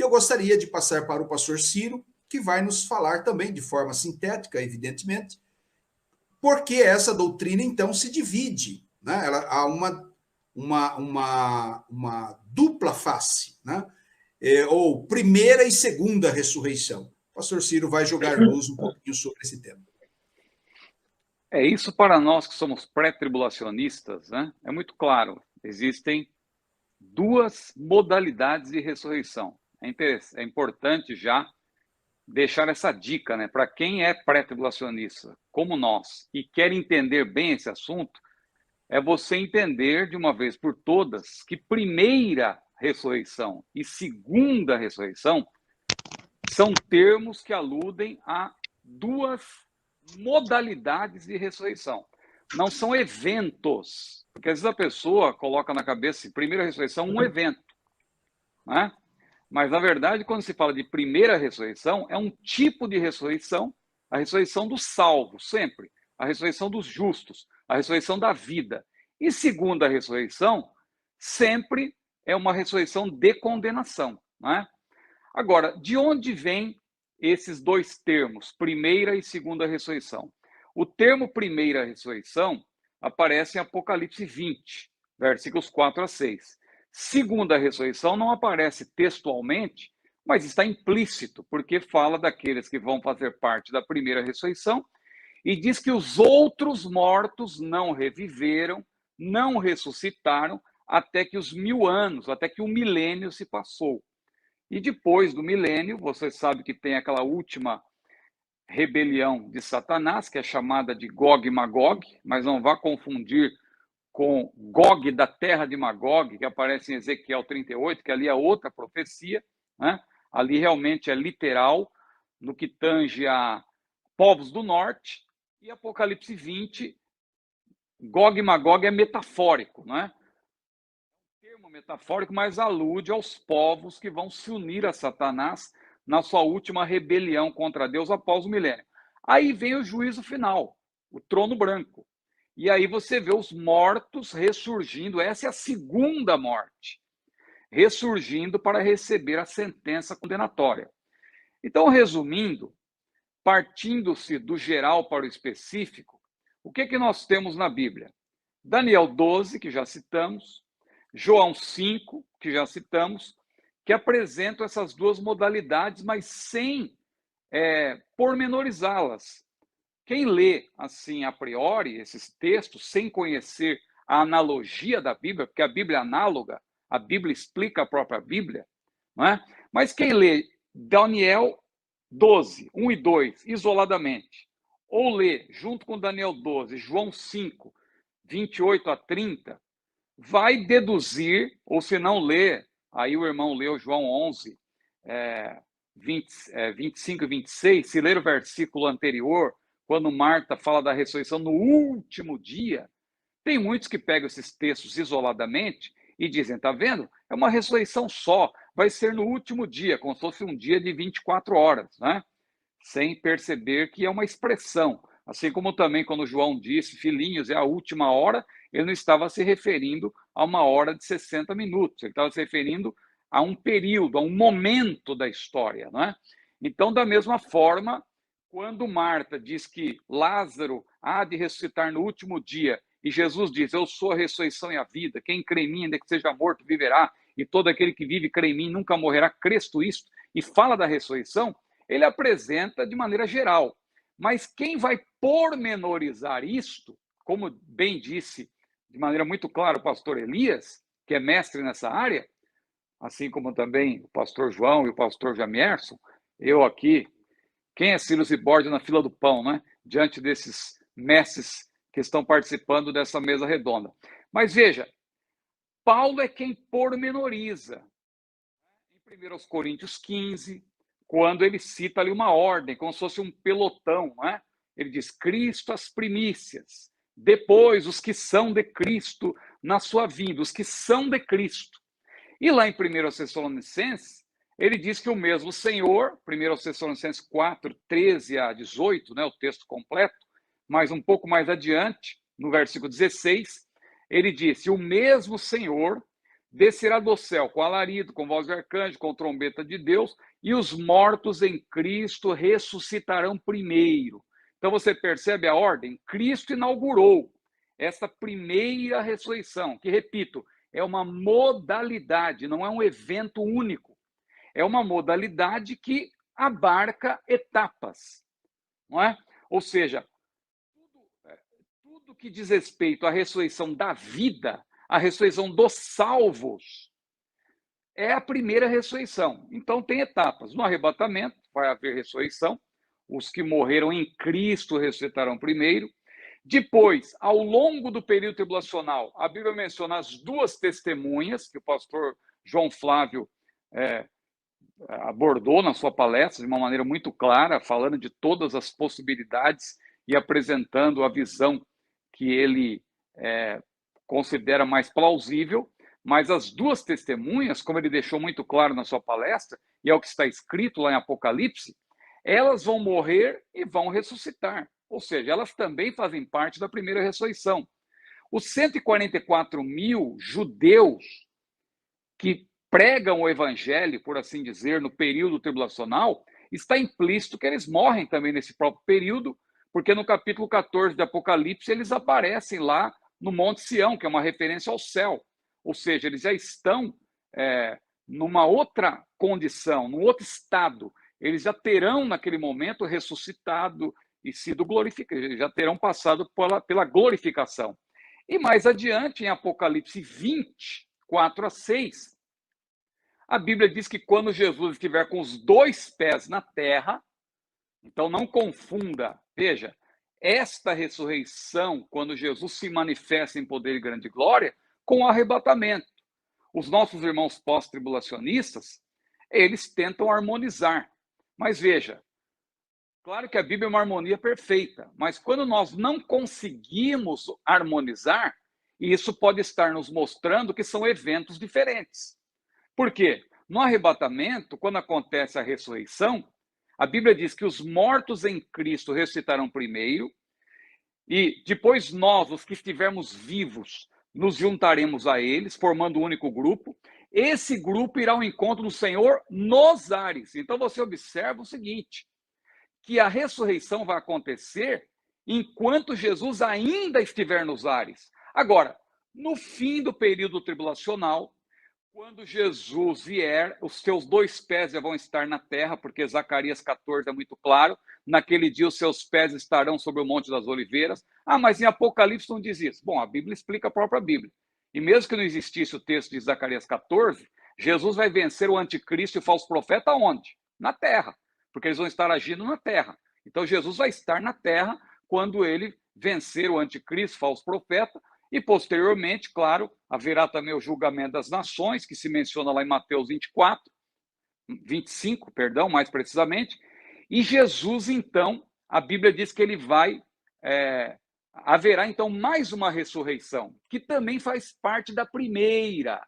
eu gostaria de passar para o pastor Ciro, que vai nos falar também, de forma sintética, evidentemente, porque essa doutrina, então, se divide. Né? Há uma dupla face, né? Ou primeira e segunda ressurreição. O pastor Ciro vai jogar luz um pouquinho sobre esse tema. É isso para nós que somos pré-tribulacionistas, né? É muito claro. Existem duas modalidades de ressurreição. É importante já deixar essa dica, né? Para quem é pré-tribulacionista, como nós, e quer entender bem esse assunto, é você entender de uma vez por todas que primeira ressurreição e segunda ressurreição são termos que aludem a duas modalidades de ressurreição. Não são eventos, porque às vezes a pessoa coloca na cabeça primeira ressurreição um evento, né? Mas, na verdade, quando se fala de primeira ressurreição, é um tipo de ressurreição, a ressurreição dos salvos, sempre, a ressurreição dos justos, a ressurreição da vida. E segunda ressurreição, sempre é uma ressurreição de condenação, né? Agora, de onde vêm esses dois termos, primeira e segunda ressurreição? O termo primeira ressurreição aparece em Apocalipse 20, versículos 4 a 6. Segunda ressurreição não aparece textualmente, mas está implícito, porque fala daqueles que vão fazer parte da primeira ressurreição e diz que os outros mortos não reviveram, não ressuscitaram, até que os 1000 anos, até que o milênio se passou. E depois do milênio, você sabe que tem aquela última rebelião de Satanás, que é chamada de Gog e Magog, mas não vá confundir com Gog da terra de Magog, que aparece em Ezequiel 38, que ali é outra profecia, né? Ali realmente é literal, no que tange a povos do norte, e Apocalipse 20, Gog e Magog é metafórico, né? Termo metafórico, mas alude aos povos que vão se unir a Satanás na sua última rebelião contra Deus após o milênio. Aí vem o juízo final, o trono branco. E aí você vê os mortos ressurgindo, essa é a segunda morte, ressurgindo para receber a sentença condenatória. Então, resumindo, partindo-se do geral para o específico, o que nós temos na Bíblia? Daniel 12, que já citamos, João 5, que já citamos, que apresentam essas duas modalidades, mas sem pormenorizá-las. Quem lê, assim, a priori, esses textos, sem conhecer a analogia da Bíblia, porque a Bíblia é análoga, a Bíblia explica a própria Bíblia, não é? Mas quem lê Daniel 12, 1 e 2, isoladamente, ou lê, junto com Daniel 12, João 5, 28 a 30, vai deduzir, ou se não lê, aí o irmão leu João 11, 25 e 26, se ler o versículo anterior, quando Marta fala da ressurreição no último dia, tem muitos que pegam esses textos isoladamente e dizem, está vendo? É uma ressurreição só, vai ser no último dia, como se fosse um dia de 24 horas, né? Sem perceber que é uma expressão. Assim como também quando João disse, filhinhos, é a última hora, ele não estava se referindo a uma hora de 60 minutos, ele estava se referindo a um período, a um momento da história, não é? Então, da mesma forma, quando Marta diz que Lázaro há de ressuscitar no último dia, e Jesus diz, eu sou a ressurreição e a vida, quem crê em mim, ainda que seja morto, viverá, e todo aquele que vive e crê em mim nunca morrerá, cresto isto, e fala da ressurreição, ele apresenta de maneira geral. Mas quem vai pormenorizar isto, como bem disse de maneira muito clara o pastor Elias, que é mestre nessa área, assim como também o pastor João e o pastor Jamierson, eu aqui, quem é Ciro Zibordi na fila do pão, né? Diante desses mestres que estão participando dessa mesa redonda. Mas veja, Paulo é quem pormenoriza. Em 1 Coríntios 15, quando ele cita ali uma ordem, como se fosse um pelotão, né? Ele diz, Cristo as primícias, depois os que são de Cristo na sua vinda, os que são de Cristo. E lá em 1 Tessalonicenses, ele diz que o mesmo Senhor, 1 Tessalonicenses 4, 13 a 18, né, o texto completo, mas um pouco mais adiante, no versículo 16, ele disse, o mesmo Senhor descerá do céu com alarido, com voz de arcanjo, com trombeta de Deus, e os mortos em Cristo ressuscitarão primeiro. Então você percebe a ordem? Cristo inaugurou essa primeira ressurreição, que, repito, é uma modalidade, não é um evento único. É uma modalidade que abarca etapas, não é? Ou seja, tudo que diz respeito à ressurreição da vida, a ressurreição dos salvos, é a primeira ressurreição. Então, tem etapas. No arrebatamento, vai haver ressurreição. Os que morreram em Cristo ressuscitarão primeiro. Depois, ao longo do período tribulacional, a Bíblia menciona as duas testemunhas, que o pastor João Flávio abordou na sua palestra de uma maneira muito clara, falando de todas as possibilidades e apresentando a visão que ele considera mais plausível, mas as duas testemunhas, como ele deixou muito claro na sua palestra, e é o que está escrito lá em Apocalipse, elas vão morrer e vão ressuscitar. Ou seja, elas também fazem parte da primeira ressurreição. Os 144 mil judeus que pregam o evangelho, por assim dizer, no período tribulacional, está implícito que eles morrem também nesse próprio período, porque no capítulo 14 de Apocalipse eles aparecem lá no Monte Sião, que é uma referência ao céu. Ou seja, eles já estão numa outra condição, num outro estado. Eles já terão, naquele momento, ressuscitado e sido glorificados, já terão passado pela glorificação. E mais adiante, em Apocalipse 20, 4 a 6, a Bíblia diz que quando Jesus estiver com os dois pés na terra, então não confunda, veja, esta ressurreição, quando Jesus se manifesta em poder e grande glória, com o arrebatamento. Os nossos irmãos pós-tribulacionistas, eles tentam harmonizar. Mas veja, claro que a Bíblia é uma harmonia perfeita, mas quando nós não conseguimos harmonizar, isso pode estar nos mostrando que são eventos diferentes. Por quê? No arrebatamento, quando acontece a ressurreição, a Bíblia diz que os mortos em Cristo ressuscitarão primeiro, e depois nós, os que estivermos vivos, nos juntaremos a eles, formando um único grupo. Esse grupo irá ao encontro do Senhor nos ares. Então você observa o seguinte, que a ressurreição vai acontecer enquanto Jesus ainda estiver nos ares. Agora, no fim do período tribulacional, quando Jesus vier, os seus dois pés já vão estar na terra, porque Zacarias 14 é muito claro, naquele dia os seus pés estarão sobre o Monte das Oliveiras. Ah, mas em Apocalipse não diz isso. Bom, a Bíblia explica a própria Bíblia. E mesmo que não existisse o texto de Zacarias 14, Jesus vai vencer o anticristo e o falso profeta onde? Na terra, porque eles vão estar agindo na terra. Então Jesus vai estar na terra quando ele vencer o anticristo, o falso profeta, e posteriormente, claro, haverá também o julgamento das nações, que se menciona lá em Mateus 25, mais precisamente. E Jesus, então, a Bíblia diz que ele vai... haverá, então, mais uma ressurreição, que também faz parte da primeira.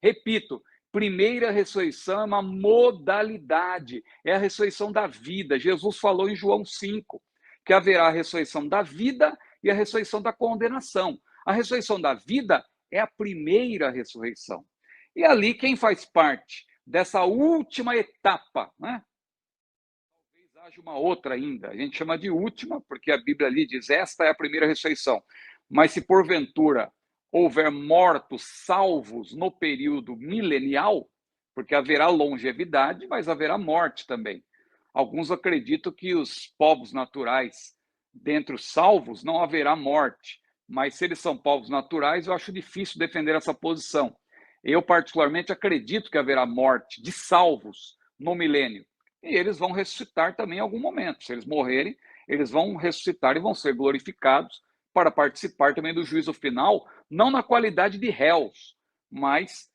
Repito, primeira ressurreição é uma modalidade, é a ressurreição da vida. Jesus falou em João 5, que haverá a ressurreição da vida e a ressurreição da condenação. A ressurreição da vida é a primeira ressurreição. E ali, quem faz parte dessa última etapa, né? Talvez haja uma outra ainda. A gente chama de última, porque a Bíblia ali diz, esta é a primeira ressurreição. Mas se porventura houver mortos salvos no período milenial, porque haverá longevidade, mas haverá morte também. Alguns acreditam que os povos naturais, dentre os salvos, não haverá morte. Mas se eles são povos naturais, eu acho difícil defender essa posição. Eu, particularmente, acredito que haverá morte de salvos no milênio. E eles vão ressuscitar também em algum momento. Se eles morrerem, eles vão ressuscitar e vão ser glorificados para participar também do juízo final, não na qualidade de réus, mas,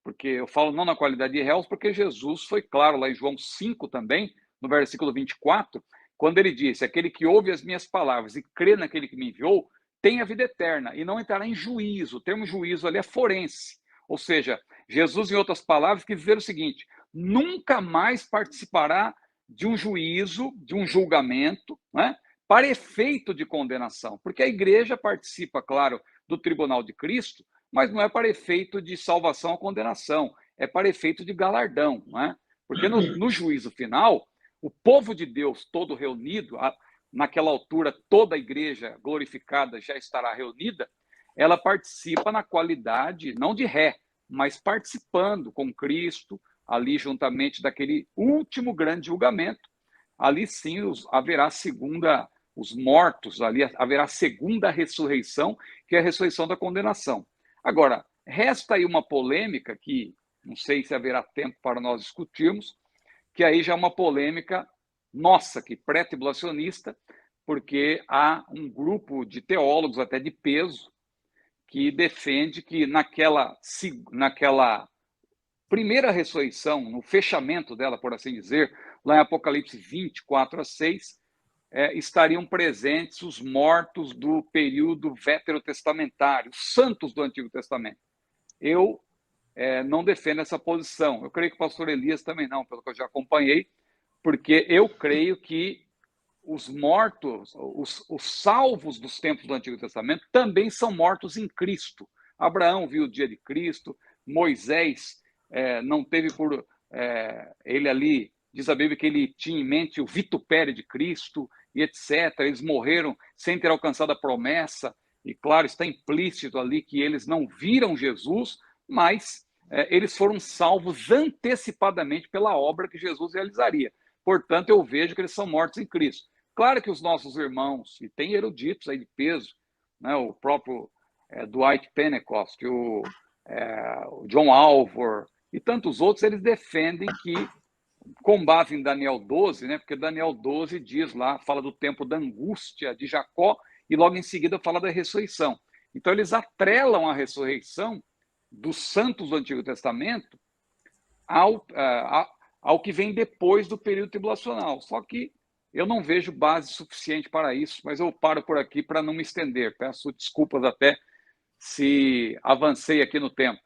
porque eu falo não na qualidade de réus, porque Jesus foi claro lá em João 5 também, no versículo 24, quando ele disse, aquele que ouve as minhas palavras e crê naquele que me enviou, tem a vida eterna e não entrará em juízo. O termo juízo ali é forense. Ou seja, Jesus, em outras palavras, quis dizer o seguinte, nunca mais participará de um juízo, de um julgamento, né, para efeito de condenação. Porque a igreja participa, claro, do tribunal de Cristo, mas não é para efeito de salvação ou condenação, é para efeito de galardão, não é? Porque no juízo final, o povo de Deus todo reunido, naquela altura toda a igreja glorificada já estará reunida, ela participa na qualidade, não de ré, mas participando com Cristo, ali juntamente daquele último grande julgamento. Ali sim haverá os mortos, ali haverá segunda ressurreição, que é a ressurreição da condenação. Agora, resta aí uma polêmica que não sei se haverá tempo para nós discutirmos, que aí já é uma polêmica nossa, que pré-tribulacionista, porque há um grupo de teólogos, até de peso, que defende que naquela primeira ressurreição, no fechamento dela, por assim dizer, lá em Apocalipse 24:6, estariam presentes os mortos do período veterotestamentário, os santos do Antigo Testamento. Eu não defendo essa posição. Eu creio que o pastor Elias também não, pelo que eu já acompanhei, porque eu creio que os mortos, os salvos dos tempos do Antigo Testamento também são mortos em Cristo. Abraão viu o dia de Cristo, Moisés não teve por... ele ali, diz a Bíblia que ele tinha em mente o vitupério de Cristo, e etc. Eles morreram sem ter alcançado a promessa, e claro, está implícito ali que eles não viram Jesus, mas eles foram salvos antecipadamente pela obra que Jesus realizaria. Portanto, eu vejo que eles são mortos em Cristo. Claro que os nossos irmãos, e tem eruditos aí de peso, né, o próprio Dwight Pentecost, o John Alvor e tantos outros, eles defendem que, com base em Daniel 12, né, porque Daniel 12 diz lá, fala do tempo da angústia de Jacó, e logo em seguida fala da ressurreição. Então, eles atrelam a ressurreição dos santos do Antigo Testamento ao que vem depois do período tribulacional. Só que eu não vejo base suficiente para isso, mas eu paro por aqui para não me estender. Peço desculpas até se avancei aqui no tempo.